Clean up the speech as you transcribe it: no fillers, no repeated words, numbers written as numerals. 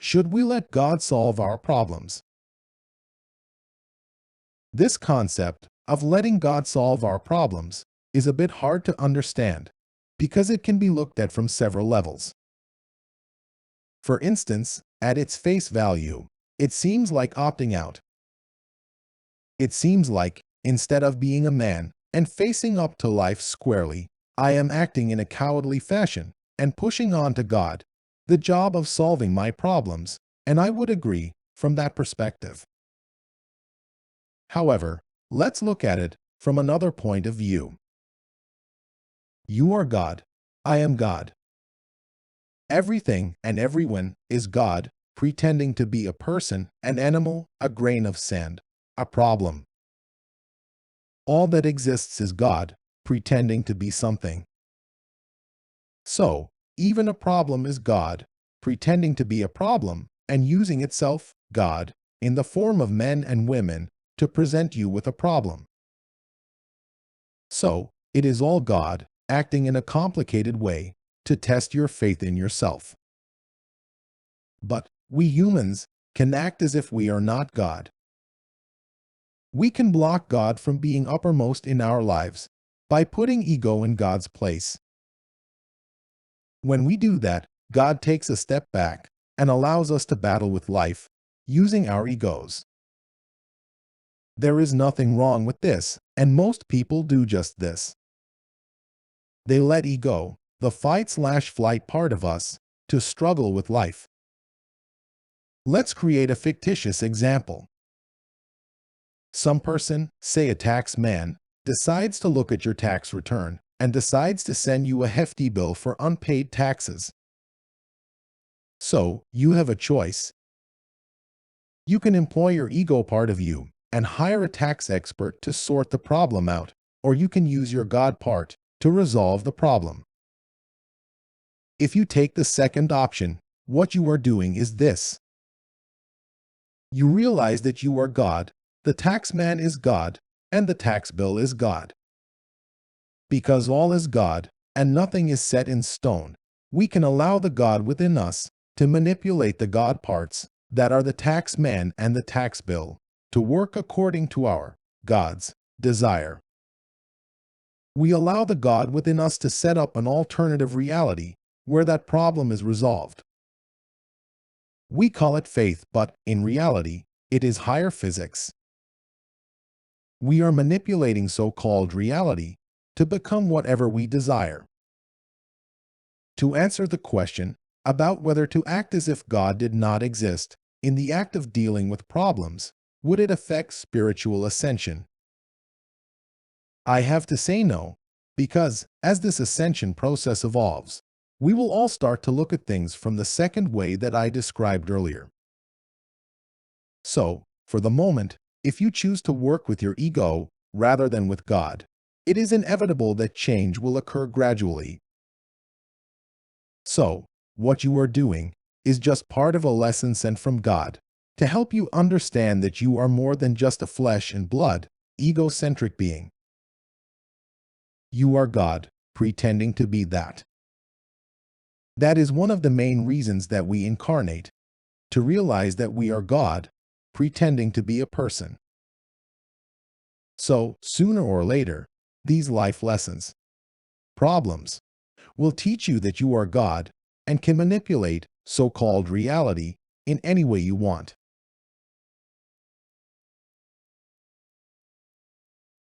Should we let God solve our problems? This concept of letting God solve our problems is a bit hard to understand because it can be looked at from several levels. For instance, at its face value, it seems like opting out. It seems like, instead of being a man and facing up to life squarely, I am acting in a cowardly fashion and pushing on to God the job of solving my problems, and I would agree from that perspective. However, let's look at it from another point of view. You are God. I am God. Everything and everyone is God, pretending to be a person, an animal, a grain of sand, a problem. All that exists is God, pretending to be something. So, even a problem is God, pretending to be a problem, and using itself, God, in the form of men and women, to present you with a problem. So, it is all God, acting in a complicated way, to test your faith in yourself. But we humans can act as if we are not God. We can block God from being uppermost in our lives by putting ego in God's place. When we do that, God takes a step back and allows us to battle with life using our egos. There is nothing wrong with this, and most people do just this. They let ego, the fight/flight part of us, to struggle with life. Let's create a fictitious example. Some person, say a tax man, decides to look at your tax return and decides to send you a hefty bill for unpaid taxes. So, you have a choice. You can employ your ego part of you and hire a tax expert to sort the problem out, or you can use your God part to resolve the problem. If you take the second option, what you are doing is this. You realize that you are God, the tax man is God, and the tax bill is God. Because all is God, and nothing is set in stone, we can allow the God within us to manipulate the God parts that are the tax man and the tax bill to work according to our, God's, desire. We allow the God within us to set up an alternative reality where that problem is resolved. We call it faith, but in reality, it is higher physics. We are manipulating so-called reality to become whatever we desire. To answer the question about whether to act as if God did not exist in the act of dealing with problems, would it affect spiritual ascension? I have to say no, because as this ascension process evolves, we will all start to look at things from the second way that I described earlier. So, for the moment, if you choose to work with your ego rather than with God, it is inevitable that change will occur gradually. So, what you are doing is just part of a lesson sent from God to help you understand that you are more than just a flesh and blood, egocentric being. You are God, pretending to be that. That is one of the main reasons that we incarnate, to realize that we are God, pretending to be a person. So, sooner or later, these life lessons, problems, will teach you that you are God and can manipulate so-called reality in any way you want.